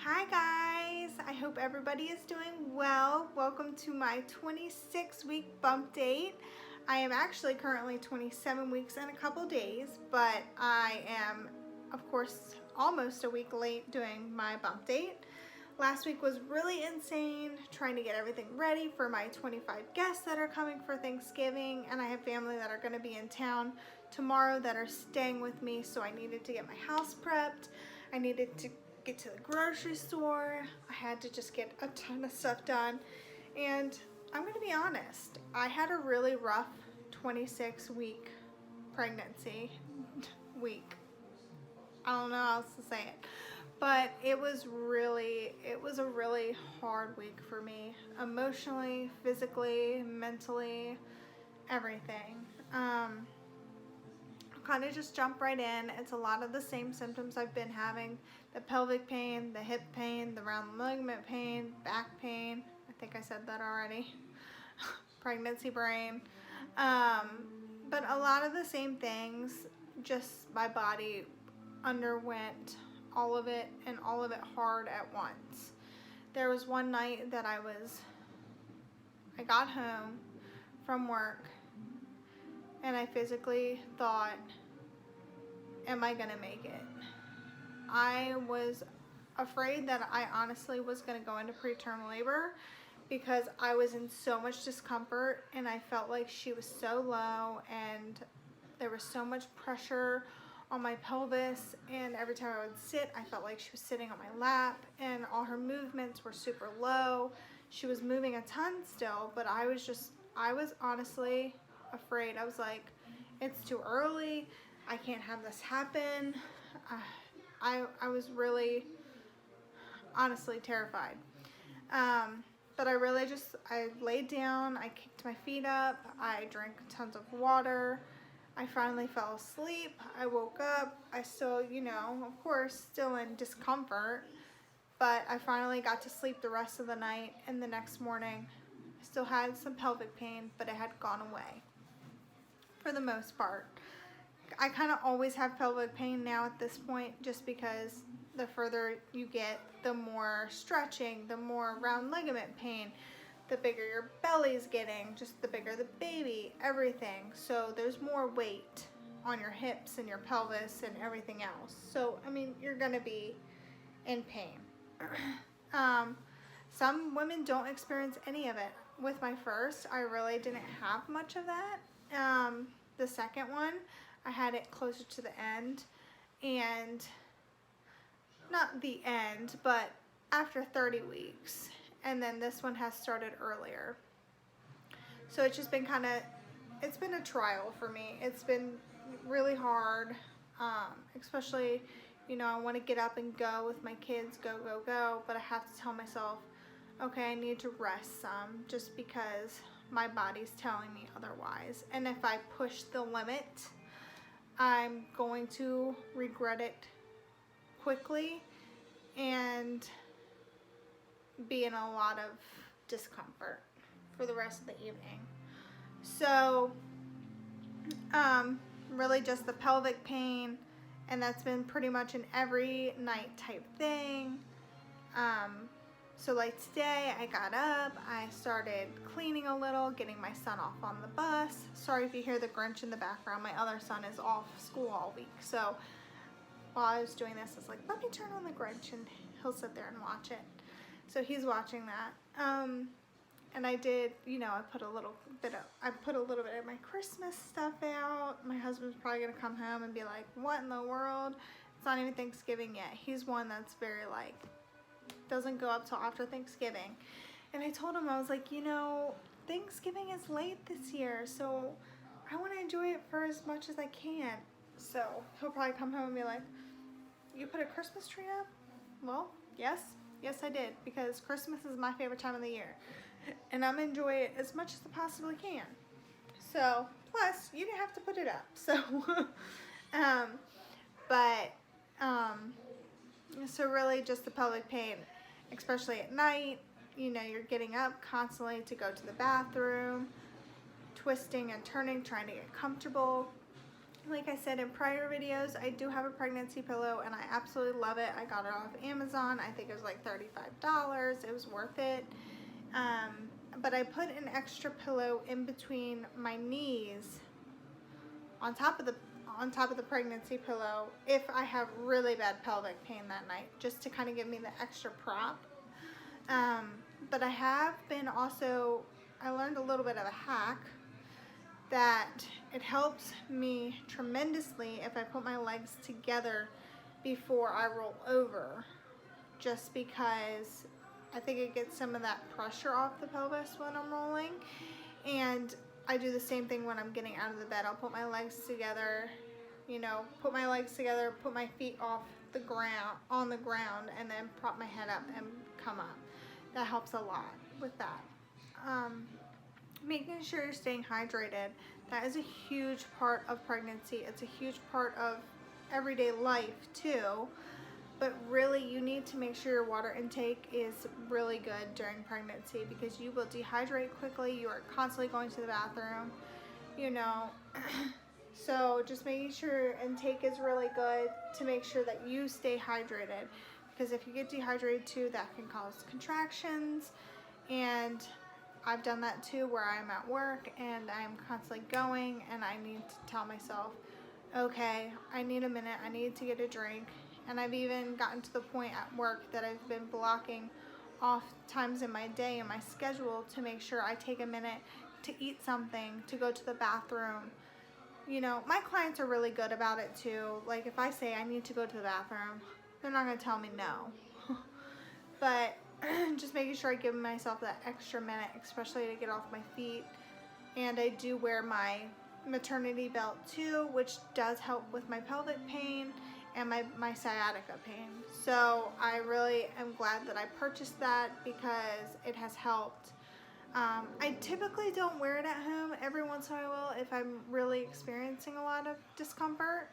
Hi guys, I hope everybody is doing well. Welcome to my 26-week bump date. I am actually currently 27 weeks and a couple days, but I am, of course, almost a week late doing my bump date. Last week was really insane, trying to get everything ready for my 25 guests that are coming for Thanksgiving, and I have family that are going to be in town tomorrow that are staying with me, so I needed to get my house prepped. I needed to get to the grocery store. I had to just get a ton of stuff done, and I'm going to be honest, I had a really rough 26-week pregnancy week. I don't know how else to say it. But it was a really hard week for me, emotionally, physically, mentally, everything. I'll kind of just jump right in. It's a lot of the same symptoms I've been having: the pelvic pain, the hip pain, the round ligament pain, back pain. I think I said that already. Pregnancy brain. But a lot of the same things, just my body underwent all of it, and all of it hard at once. There was one night that I got home from work and I physically thought, am I gonna make it? I was afraid that I honestly was gonna go into preterm labor because I was in so much discomfort and I felt like she was so low and there was so much pressure on my pelvis, and every time I would sit, I felt like she was sitting on my lap, and all her movements were super low. She was moving a ton still, but I was honestly afraid. I was like, it's too early. I can't have this happen. I was really, honestly terrified. But I laid down, I kicked my feet up, I drank tons of water. I finally fell asleep. I woke up. I still, of course, still in discomfort, but I finally got to sleep the rest of the night, and the next morning I still had some pelvic pain, but it had gone away for the most part. I kind of always have pelvic pain now at this point, just because the further you get, the more stretching, the more round ligament pain, the bigger your belly's getting, just the bigger the baby, everything. So there's more weight on your hips and your pelvis and everything else. So, I mean, you're gonna be in pain. Some women don't experience any of it. With my first, I really didn't have much of that. The second one, I had it closer to the end, and not the end, but after 30 weeks. And then this one has started earlier. So it's just been it's been a trial for me. It's been really hard, especially, I want to get up and go with my kids, go, but I have to tell myself, okay, I need to rest some, just because my body's telling me otherwise. And if I push the limit, I'm going to regret it quickly and be in a lot of discomfort for the rest of the evening. So really just the pelvic pain, and that's been pretty much an every night type thing. So like today I got up, I started cleaning a little, getting my son off on the bus. Sorry if you hear the Grinch in the background. My other son is off school all week, so while I was doing this, I was like, let me turn on the Grinch, and he'll sit there and watch it. So he's watching that. And I did, I put a little bit of my Christmas stuff out. My husband's probably gonna come home and be like, what in the world? It's not even Thanksgiving yet. He's one that's very doesn't go up till after Thanksgiving. And I told him, I was like, Thanksgiving is late this year, so I want to enjoy it for as much as I can. So he'll probably come home and be like, you put a Christmas tree up? Well, yes, I did, because Christmas is my favorite time of the year, and I'm enjoy it as much as I possibly can. So, plus, you didn't have to put it up. So, so really just the pelvic pain, especially at night. You're getting up constantly to go to the bathroom, twisting and turning, trying to get comfortable. Like I said in prior videos, I do have a pregnancy pillow and I absolutely love it. I got it off Amazon. I think it was like $35. It was worth it. But I put an extra pillow in between my knees on top of the pregnancy pillow if I have really bad pelvic pain that night, just to kind of give me the extra prop. But I have been also, I learned a little bit of a hack that it helps me tremendously if I put my legs together before I roll over, just because I think it gets some of that pressure off the pelvis when I'm rolling. And I do the same thing when I'm getting out of the bed. I'll put my legs together, you know, put my feet off the ground, on the ground, and then prop my head up and come up. That helps a lot with that. Making sure you're staying hydrated. That is a huge part of pregnancy. It's a huge part of everyday life too. But really, you need to make sure your water intake is really good during pregnancy, because you will dehydrate quickly. You are constantly going to the bathroom, you know. So just making sure your intake is really good to make sure that you stay hydrated. Because if you get dehydrated too, that can cause contractions. And I've done that too, where I'm at work and I'm constantly going and I need to tell myself, okay, I need a minute, I need to get a drink. And I've even gotten to the point at work that I've been blocking off times in my day and my schedule to make sure I take a minute to eat something, to go to the bathroom. You know, my clients are really good about it too. Like if I say I need to go to the bathroom, they're not going to tell me no. But just making sure I give myself that extra minute, especially to get off my feet. And I do wear my maternity belt too, which does help with my pelvic pain and my sciatica pain. So I really am glad that I purchased that, because it has helped. I typically don't wear it at home. Every once in a while if I'm really experiencing a lot of discomfort,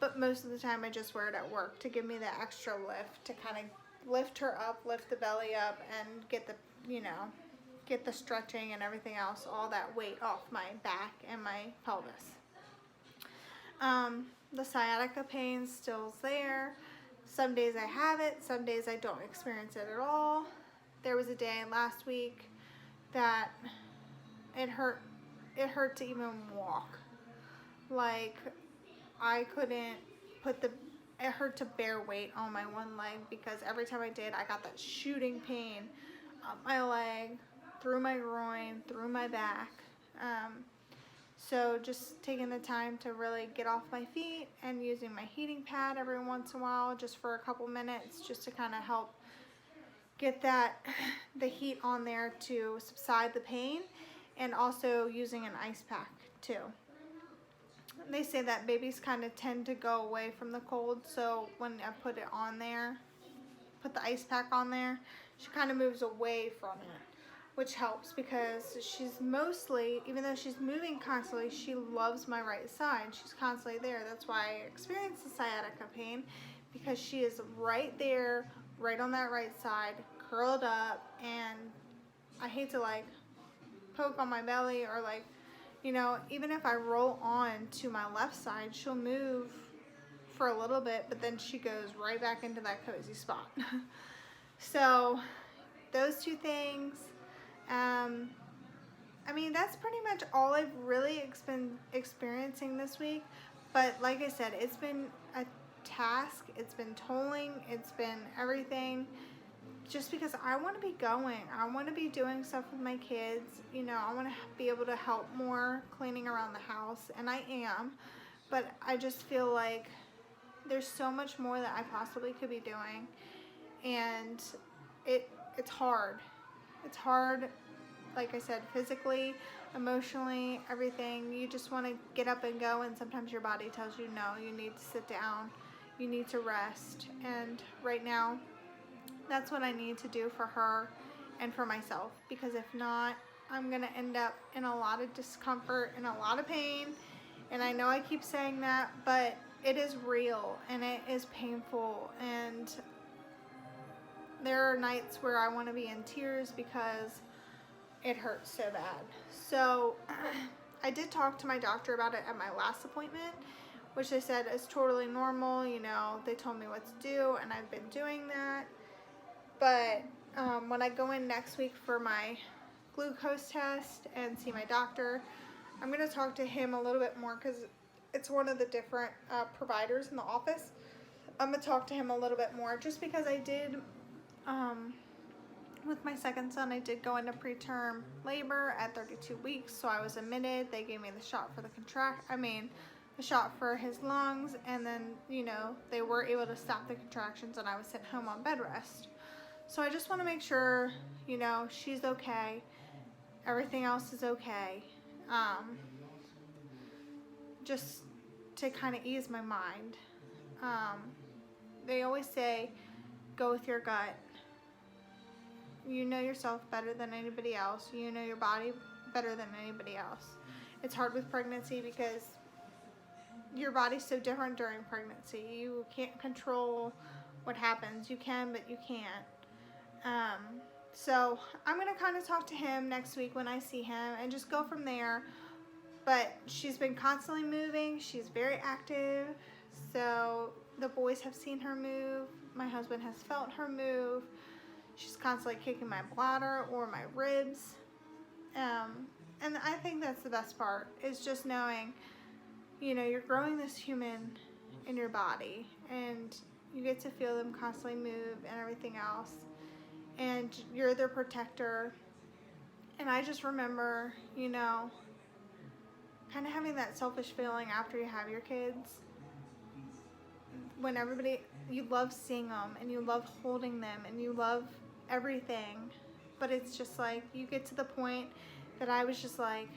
but most of the time I just wear it at work to give me the extra lift, to kind of lift her up, lift the belly up, and get the, you know, get the stretching and everything else, all that weight off my back and my pelvis. The sciatica pain still's there. Some days I have it, some days I don't experience it at all. There was a day last week that it hurt to even walk. Like I couldn't it hurt to bear weight on my one leg, because every time I did, I got that shooting pain up my leg, through my groin, through my back. So just taking the time to really get off my feet and using my heating pad every once in a while, just for a couple minutes, just to kind of help get the heat on there to subside the pain, and also using an ice pack too. They say that babies kind of tend to go away from the cold, so when I put it on there, put the ice pack on there, she kind of moves away from it, which helps, because she's mostly, even though she's moving constantly, she loves my right side. She's constantly there. That's why I experience the sciatica pain, because she is right there, right on that right side, curled up, and I hate to like poke on my belly, or like, you know, even if I roll on to my left side, she'll move for a little bit, but then she goes right back into that cozy spot. So those two things. I mean, that's pretty much all I've really been experiencing this week. But like I said, it's been a task. It's been tolling. It's been everything. Just because I want to be going. I want to be doing stuff with my kids. You know, I want to be able to help more cleaning around the house. And I am. But I just feel like there's so much more that I possibly could be doing. And it's hard. It's hard, like I said, physically, emotionally, everything. You just want to get up and go, and sometimes your body tells you no, you need to sit down, you need to rest. And right now, that's what I need to do for her and for myself, because if not, I'm going to end up in a lot of discomfort and a lot of pain. And I know I keep saying that, but it is real and it is painful, and there are nights where I want to be in tears because it hurts so bad. So I did talk to my doctor about it at my last appointment, which they said is totally normal. You know, they told me what to do, and I've been doing that. But when I go in next week for my glucose test and see my doctor, I'm going to talk to him a little bit more because it's one of the different providers in the office. I'm going to talk to him a little bit more just because I did, with my second son, I did go into preterm labor at 32 weeks, so I was admitted. They gave me the shot for the shot for his lungs, and then, you know, they were able to stop the contractions, and I was sent home on bed rest. So I just want to make sure, you know, she's okay. Everything else is okay. Just to kind of ease my mind. They always say, go with your gut. You know yourself better than anybody else. You know your body better than anybody else. It's hard with pregnancy because your body's so different during pregnancy. You can't control what happens. You can, but you can't. So I'm going to kind of talk to him next week when I see him and just go from there. But she's been constantly moving. She's very active. So the boys have seen her move. My husband has felt her move. She's constantly kicking my bladder or my ribs. And I think that's the best part, is just knowing, you know, you're growing this human in your body and you get to feel them constantly move and everything else. And you're their protector. And I just remember, you know, kind of having that selfish feeling after you have your kids. When you love seeing them and you love holding them and you love everything. But it's just like, you get to the point that I was just like,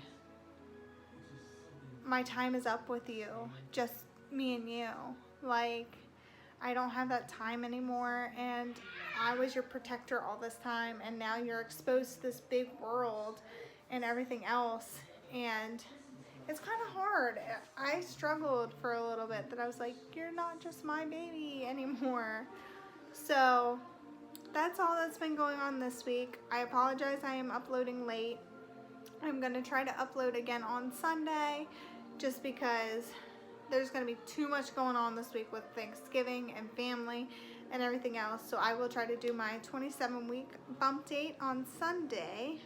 my time is up with you. Just me and you. Like, I don't have that time anymore, and I was your protector all this time, and now you're exposed to this big world and everything else, and it's kind of hard. I struggled for a little bit, that I was like, you're not just my baby anymore. So that's all that's been going on this week. I apologize I am uploading late. I'm going to try to upload again on Sunday, just because there's going to be too much going on this week with Thanksgiving and family and everything else. So I will try to do my 27-week bump date on Sunday.